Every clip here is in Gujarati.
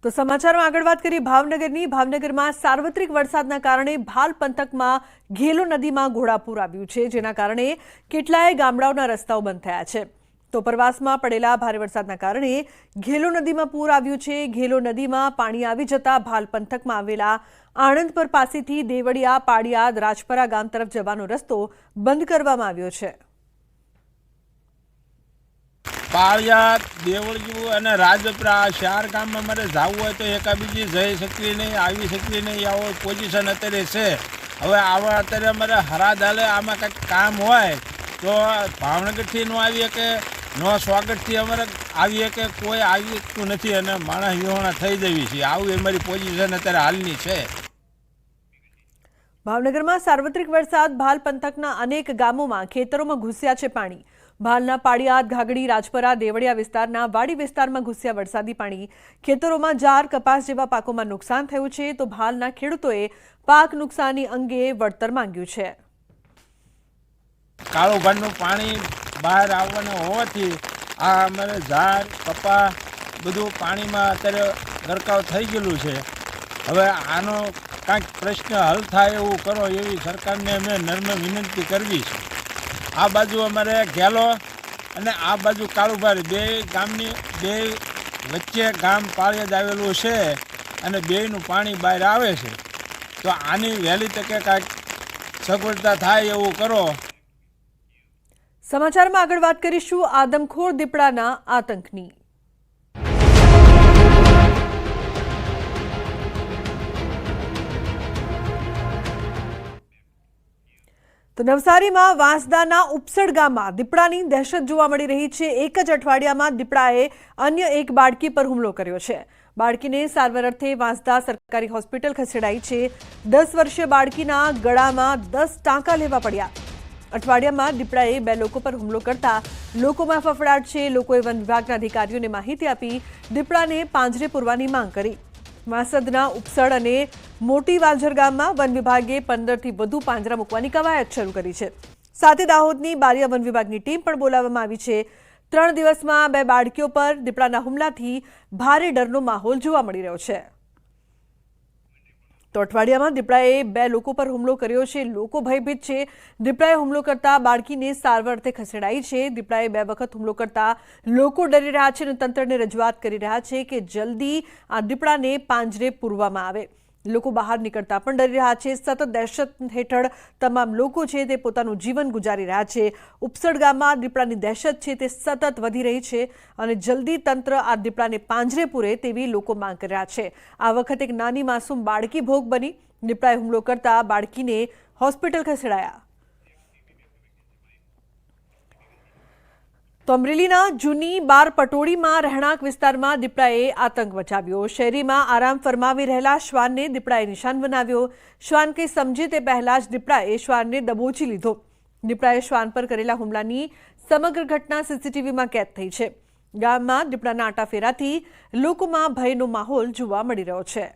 તો સમાચારમાં આગળ વાત કરીએ ભાવનગરની। ભાવનગરમાં સાર્વત્રિક વરસાદના કારણે ભાલ પંથકમાં ઘેલો નદીમાં ઘોડાપૂર આવ્યું છે, જેના કારણે કેટલાય ગામડાઓના રસ્તાઓ બંધ થયા છે। તો પ્રવાસમાં પડેલા ભારે વરસાદના કારણે ઘેલો નદીમાં પૂર આવ્યું છે। ઘેલો નદીમાં પાણી આવી જતા ભાલ પંથકમાં આવેલા આણંદપર પાસેથી દેવળિયા, પાડિયાદ, રાજપરા ગામ તરફ જવાનો રસ્તો બંધ કરવામાં આવ્યો છે। પાળિયાદ, દેવળિયું અને રાજપરા 4 ગામમાં મારે જવું હોય તો એકાબીજી જઈ શકવી નહીં, આવી શકવી નહીં, આવો પોઝિશન અત્યારે છે। હવે આવા અત્યારે અમારે હરાદ હાલે આમાં કંઈક કામ હોય તો ભાવનગરથી ન આવીએ કે નો સ્વાગતથી અમારે આવીએ કે કોઈ આવી શકતું નથી અને માણસ વિહોણા થઈ જવી છે। આવું અમારી પોઝિશન અત્યારે હાલની છે। ભાવનગરમાં સાર્વત્રિક વરસાદ ભાલ પંથકના અનેક ગામોમાં ખેતરોમાં ઘૂસ્યા છે પાણી। ભાલના પાડિયાદ, ઘાગડી, રાજપરા, દેવળિયા વિસ્તારના વાડી વિસ્તારમાં ઘૂસ્યા વરસાદી પાણી ખેતરોમાં જાર, કપાસ જેવા પાકોમાં નુકસાન થયું છે। તો ભાલના ખેડૂતોએ પાક નુકસાની અંગે વળતર માંગ્યું છે। કાળું ભાડનું પાણી બહાર આવવાનું હોવાથી આ અમારે ઝાડ, કપા બધું પાણીમાં અત્યારે ગરકાવ થઈ ગયેલું છે। હવે આનો કાંઈક પ્રશ્ન હલ થાય એવું કરો એવી સરકારને અમે નમ્ર વિનંતી કરવી છે। આ બાજુ અમારે ઘેલો અને આ બાજુ કાળુભાર બે ગામની બે વચ્ચે ગામ પાળિયાદ આવેલું છે અને બેયનું પાણી બહાર આવે છે। તો આની વહેલી તકે કાંઈક સગવડતા થાય એવું કરો। સમાચારમાં આગળ વાત કરીશું આદમખોર દીપડાના આતંકની। તો નવસારીમાં વાંસદાના ઉપસડ ગામમાં દીપડાની દહેશત જોવા મળી રહી છે। એક જ અઠવાડિયામાં દીપડાએ અન્ય એક બાળકી પર હુમલો કર્યો છે। બાળકીને સારવાર અર્થે વાંસદા સરકારી હોસ્પિટલ ખસેડાઈ છે। 10 વર્ષીય બાળકીના ગળામાં 10 ટાંકા લેવા પડ્યા। અઠવાડિયામાં દીપડાએ 2 લોકો પર હુમલો કરતા લોકોમાં ફફડાટ છે। લોકોએ વન વિભાગના અધિકારીઓને માહિતી આપી દીપડાને પાંજરે પૂરવાની માંગ કરી। વાંસદના ઉપસડ અને મોટી વાલઝર ગામમાં વન વિભાગે 15થી વધુ પાંજરા મૂકવાની કવાયત શરૂ કરી છે। સાથે દાહોદની બારિયા વન વિભાગની ટીમ પણ બોલાવવામાં આવી છે। 3 દિવસમાં 2 બાળકીઓ પર દીપડાના હુમલાથી ભારે ડરનો માહોલ જોવા મળી રહ્યો છે। તો અઠવાડિયામાં દીપડાએ 2 લોકો પર હુમલો કર્યો છે। લોકો ભયભીત છે। દીપડાએ હુમલો કરતા બાળકીને સારવાર અર્થે ખસેડાઈ છે। દીપડાએ 2 વખત હુમલો કરતા લોકો ડરી રહ્યા છે અને તંત્રને રજૂઆત કરી રહ્યા છે કે જલ્દી આ દીપડાને પાંજરે પૂરવામાં આવે। લોકો બહાર નીકળતા પણ ડરી રહ્યા છે। સતત દહેશત હેઠળ તમામ લોકો છે તે પોતાનું જીવન ગુજારી રહ્યા છે। ઉપસડ ગામમાં દીપડાની દહેશત છે તે સતત વધી રહી છે અને જલ્દી તંત્ર આ દીપડાને પાંજરે પૂરે તેવી લોકો માંગ કરી રહ્યા છે। આ વખતે એક નાની માસૂમ બાળકી ભોગ બની। દીપડાએ હુમલો કરતા બાળકીને હોસ્પિટલ ખસેડાયા। તો અમરેલીના જૂની બાર પટોળીમાં રહેણાંક વિસ્તારમાં દીપડાએ આતંક મચાવ્યો। શેરીમાં આરામ ફરમાવી રહેલા શ્વાનને દીપડાએ નિશાન બનાવ્યો। શ્વાન કંઈ સમજે તે પહેલા જ દીપડાએ શ્વાનને દબોચી લીધો। દીપડાએ શ્વાન પર કરેલા હુમલાની સમગ્ર ઘટના સીસીટીવીમાં કેદ થઈ છે। ગામમાં દીપડાના આટાફેરાથી લોકોમાં ભયનો માહોલ જોવા મળી રહ્યો છે।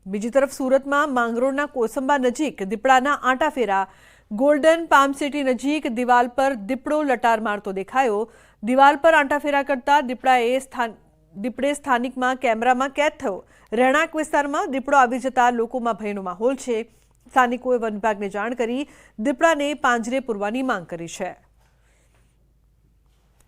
બીજી તરફ સુરતમાં માંગરોળના કોસંબા નજીક દીપડાના આટાફેરા। ગોલ્ડન પામ સિટી નજીક દિવાલ પર દીપડો લટાર મારતો દેખાયો। દિવાલ પર આંટાફેરા કરતા દીપડે સ્થાનિકમાં કેમેરામાં કેદ થયો। રહેણાંક વિસ્તારમાં દીપડો આવી જતા લોકોમાં ભયનો માહોલ છે। સ્થાનિકોએ વન વિભાગને જાણ કરી દીપડાને પાંજરે પૂરવાની માંગ કરી છે।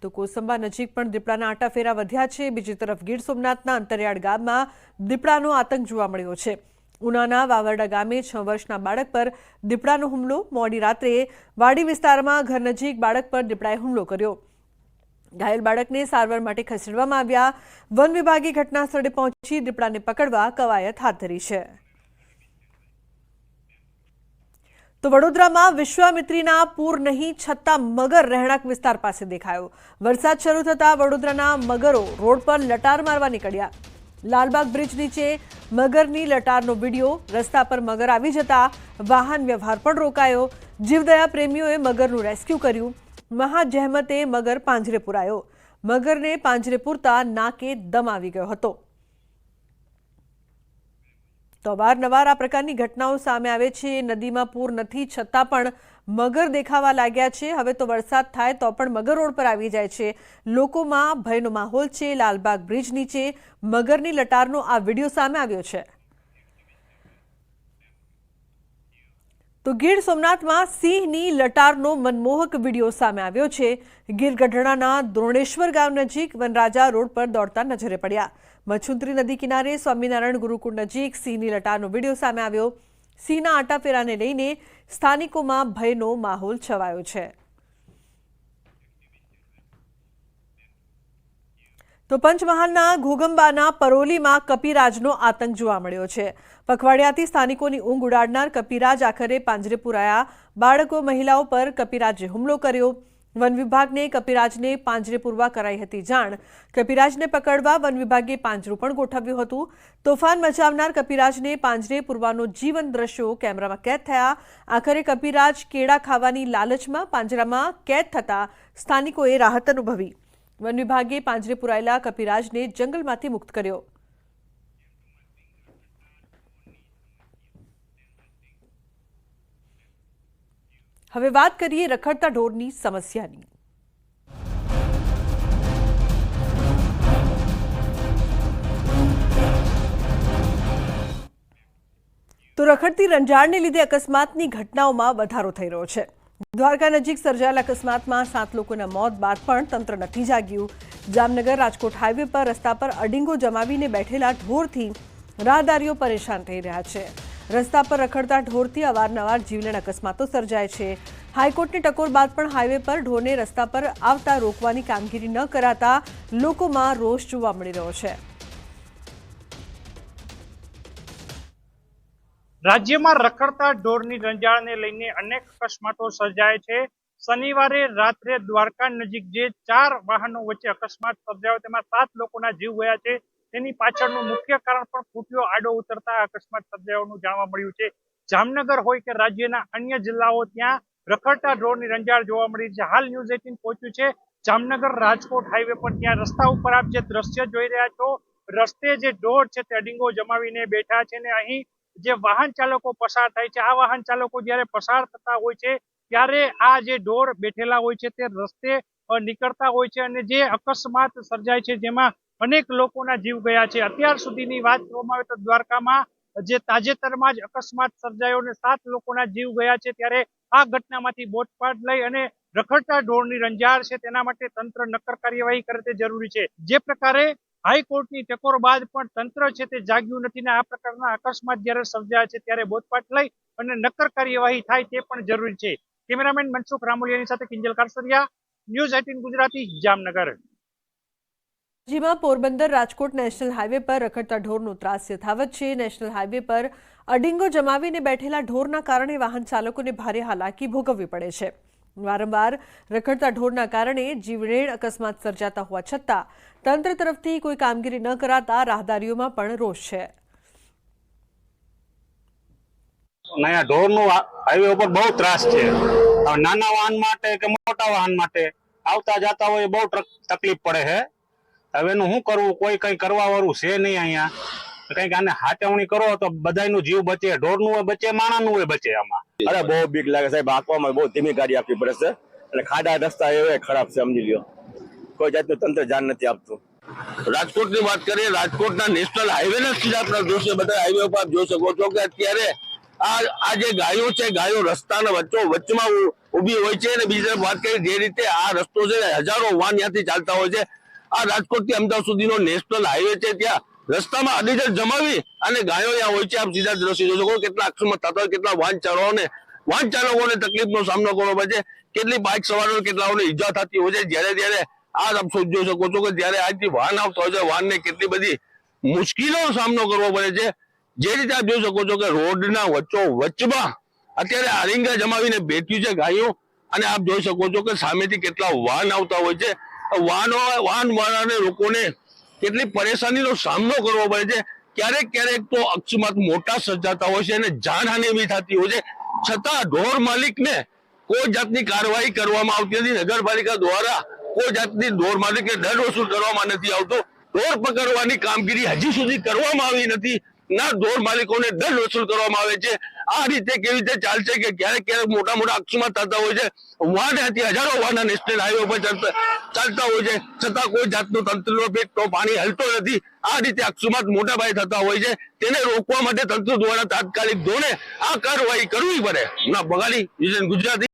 તો કોસંબા નજીક પણ દીપડાના આંટાફેરા વધ્યા છે। બીજી તરફ ગીર સોમનાથના અંતરિયાળ ગામમાં દીપડાનો આતંક જોવા મળ્યો છે। ઉનાના વાવરડા ગામે 6 વર્ષના બાળક પર દીપડાનો હુમલો। મોડી રાત્રે વાડી વિસ્તારમાં ઘર નજીક બાળક પર દીપડાએ હુમલો કર્યો। ઘાયલ બાળકને સારવાર માટે ખસેડવામાં આવ્યા। વન વિભાગે ઘટના સ્થળે પહોંચી દીપડાને પકડવા કવાયત હાથ ધરી છે। તો વડોદરામાં વિશ્વામિત્રીના પૂર નહીં છતાં મગર રહેણાંક વિસ્તાર પાસે દેખાયો। વરસાદ શરૂ થતાં વડોદરાના મગરો રોડ પર લટાર મારવા નીકળ્યા। લાલબાગ બ્રિજ નીચે મગરની લટારનો વિડીયો। રસ્તા પર મગર આવી જતા વાહન વ્યવહાર પણ રોકાયો। જીવદયા પ્રેમીઓએ મગરનું રેસ્ક્યુ કર્યું। મહા જહેમતે મગર પાંજરે પુરાયો। મગરને પાંજરે પૂરતા નાકે દમ આવી ગયો હતો। તો અવારનવાર આ પ્રકારની ઘટનાઓ સામે આવે છે। નદીમાં પૂર નથી છતાં પણ મગર દેખાવા લાગ્યા છે। હવે તો વરસાદ થાય તો પણ મગર રોડ પર આવી જાય છે। લોકોમાં ભયનો માહોલ છે। લાલબાગ બ્રિજ નીચે મગરની લટારનો આ વિડીયો સામે આવ્યો છે। તો ગીર સોમનાથમાં સિંહની લટારનો મનમોહક વિડીયો સામે આવ્યો છે। ગીર ગઢડાના દ્રોણેશ્વર ગામ નજીક વનરાજા રોડ પર દોડતા નજરે પડ્યા। મચ્છુંત્રી નદી કિનારે સ્વામિનારાયણ ગુરુકુળ નજીક સિંહની લટારનો વિડીયો સામે આવ્યો। સિંહના આટાફેરાને લઈને સ્થાનિકોમાં ભયનો માહોલ છવાયો છે। તો પંચમહાલના ઘોગંબાના પરોલીમાં કપિરાજનો આતંક જોવા મળ્યો છે। પખવાડિયાથી સ્થાનિકોની ઊંઘ ઉડાડનાર કપિરાજ આખરે પાંજરે પુરાયા। બાળકો મહિલાઓ પર કપિરાજે હુમલો કર્યો। વન વિભાગને કપિરાજને પાંજરે પૂરવા કરાઈ હતી જાણ। કપિરાજને પકડવા વન વિભાગે પાંજરું પણ ગોઠવ્યું હતું। તોફાન મચાવનાર કપિરાજને પાંજરે પૂરવાનો જીવંત દ્રશ્યો કેમેરામાં કેદ થયા। આખરે કપિરાજ કેળા ખાવાની લાલચમાં પાંજરામાં કેદ થતા સ્થાનિકોએ રાહત અનુભવી। વન વિભાગે પાંજરે પુરાયેલા કપિરાજને જંગલમાંથી મુક્ત કર્યો। હવે વાત કરીએ રખડતા ઢોરની સમસ્યાની। તો રખડતી રંજાડને લીધે અકસ્માતની ઘટનાઓમાં વધારો થઈ રહ્યો છે। દ્વારકા નજીક સર્જાયેલા અકસ્માતમાં 7 લોકોના મોત બાદ પણ તંત્ર નથી જાગ્યું। જામનગર રાજકોટ હાઈવે પર રસ્તા પર અડીંગો જમાવીને બેઠેલા ઢોરથી રાહદારીઓ પરેશાન થઈ રહ્યા છે। રસ્તા પર રખડતા ઢોરથી અવારનવાર જીવલેણ અકસ્માતો સર્જાય છે। હાઈકોર્ટની ટકોર બાદ પણ હાઈવે પર ઢોરને રસ્તા પર આવતા રોકવાની કામગીરી ન કરાતા લોકોમાં રોષ જોવા મળી રહ્યો છે। રાજ્યમાં રખડતા ઢોરની રંજાડને લઈને અનેક અકસ્માતો સર્જાય છે। શનિવારે રાત્રે દ્વારકા નજીક જે 4 વાહનો વચ્ચે અકસ્માત સર્જાયો તેમાં 7 લોકોના જીવ ગયા છે। તેની પાછળનું મુખ્ય કારણ પણ ખૂટ્યો આડો ઉતરતા અકસ્માત સર્જાયાનું જાણવા મળ્યું છે। જામનગર હોય કે રાજ્યના અન્ય જિલ્લાઓ ત્યાં રખડતા ઢોરની રંજાડ જોવા મળી છે। હાલ ન્યૂઝ 18 પહોંચ્યું છે જામનગર રાજકોટ હાઈવે પર। ત્યાં રસ્તા ઉપર આપ જે દ્રશ્ય જોઈ રહ્યા છો, રસ્તે જે ઢોર છે તે અડીંગો જમાવીને બેઠા છે ને અહીં જે વાહન ચાલકો પસાર થાય છે, આ વાહન ચાલકો જ્યારે પસાર થતા હોય છે ત્યારે આ જે ઢોર બેઠેલા હોય છે તે રસ્તે નીકળતા હોય છે અને જે અકસ્માત સર્જાય છે જેમાં અનેક લોકોના જીવ ગયા છે। અત્યાર સુધીની વાત કરવામાં આવે તો દ્વારકામાં જે તાજેતરમાં જ અકસ્માત સર્જાયો અને 7 લોકોના જીવ ગયા છે ત્યારે આ ઘટનામાંથી બોધપાઠ લઈ અને રખડતા ઢોરની રંજાડ છે તેના માટે તંત્ર નક્કર કાર્યવાહી કરે તે જરૂરી છે। જે પ્રકારે હાઈકોર્ટની ટકોર બાદ પણ તંત્ર છે તે જાગ્યું નથી ને આ પ્રકારના અકસ્માત જ્યારે સર્જાય છે ત્યારે બોધપાઠ લઈ અને નક્કર કાર્યવાહી થાય તે પણ જરૂરી છે। કેમેરામેન મનસુખ રામોલિયાની સાથે કિંજલ કારસરિયા, ન્યૂઝ 18 ગુજરાતી, જામનગર। જેમાં પોરબંદર રાજકોટ નેશનલ હાઈવે પર રખડતા ઢોરનો ત્રાસ યથાવત છે। નેશનલ હાઈવે પર અડીંગો જમાવીને બેઠેલા ઢોરના કારણે વાહન ચાલકોને ભારે હાલાકી ભોગવવી પડે છે। વારંવાર રખડતા ઢોરના કારણે જીવલેણ અકસ્માત સર્જાતા હોવા છતાં તંત્ર તરફથી કોઈ કામગીરી ન કરાતા રાહદારીઓમાં પણ રોષ છે। નયા ઢોરનું હાઈવે ઉપર બહુ ત્રાસ છે। નાના વાહન માટે કે મોટા વાહન માટે આવતા જતા હોય બહુ તકલીફ પડે છે। હવે એનું શું કરવું, કોઈ કઈ કરવા વાળું છે નહીં અહીંયા। કઈક આને હાચવણી કરો તો બધાયનું જીવ બચે, ઢોરનું હોય બચે, માણાનું હોય બચે। આમાં અરે બહુ બીક લાગે સાહેબ, આંકવામાં બહુ ધીમી ગાડી આપવી પડે છે અને ખાડા રસ્તા એવા ખરાબ છે, સમજી લ્યો। કોઈ જાતનું તંત્ર ધ્યાન નથી આપતું। રાજકોટની વાત કરીએ, રાજકોટના નેશનલ હાઈવે ના સીધા આપણા દૃશ્ય બધા હાઈવે ઉપર આપ જોઈ શકો છો કે અત્યારે આ જે ગાયો છે, ગાયો રસ્તાના વચ્ચમાં ઉભી હોય છે અને બીજી તરફ વાત કરીએ જે રીતે આ રસ્તો છે હજારો વાહન ત્યાંથી ચાલતા હોય છે। આ રાજકોટ થી અમદાવાદ સુધીનો નેશનલ હાઈવે છે, ત્યાં રસ્તામાં અડીજણ જમાવી અને ગાયો ત્યાં હોય છે। આપ સીધા દ્રશ્ય જોઈ શકો કેટલા અકસ્માત થતા હોય, કેટલા વાહન ચાલકોને તકલીફનો સામનો કરવો પડે છે, કેટલી બાઇક સવારો કેટલાઓને ઈજા થતી હોય છે। જ્યારે આ આપ જોઈ શકો છો કે જ્યારે આજથી વાહન આવતા હોય છે, વાહનને કેટલી બધી મુશ્કેલીનો સામનો કરવો પડે છે। જે રીતે આપ જોઈ શકો છો કે રોડના વચ્ચોવચ્ચમાં અત્યારે આરીંગા જમાવીને બેઠ્યું છે ગાયો અને આપ જોઈ શકો છો કે સામેથી કેટલા વાહન આવતા હોય છે। વાહન વાળાને લોકોને કેટલી પરેશાનીનો સામનો કરવો પડે છે। ક્યારેક તો અકસ્માત મોટા સર્જાતા હોય છે અને જાનહાનિ બી થતી હોય છે, છતાં ઢોર માલિકને કોઈ જાતની કાર્યવાહી કરવામાં આવતી નથી। નગરપાલિકા દ્વારા કોઈ જાતની ઢોર માલિકને દંડ વસૂલ કરવામાં નથી આવતો। ઢોર પકડવાની કામગીરી હજી સુધી કરવામાં આવી નથી। ના ઢોર માલિકોને દંડ વસૂલ કરવામાં આવે છે। આ રીતે કેવી રીતે ચાલશે કે ક્યારેક ક્યારેક મોટા મોટા અકસ્માત થતા હોય છે, વાહનથી હજારો વાહન નેશનલ હાઈવે પર ચાલતા હોય છે, છતાં કોઈ જાતનું તંત્રનો પેટનો પાણી હલતો નથી। આ રીતે અકસ્માત મોટા પાયે થતા હોય છે, તેને રોકવા માટે તંત્ર દ્વારા તાત્કાલિક ધોરણે આ કાર્યવાહી કરવી પડે। ના બગાડી વિજન ગુજરાતી।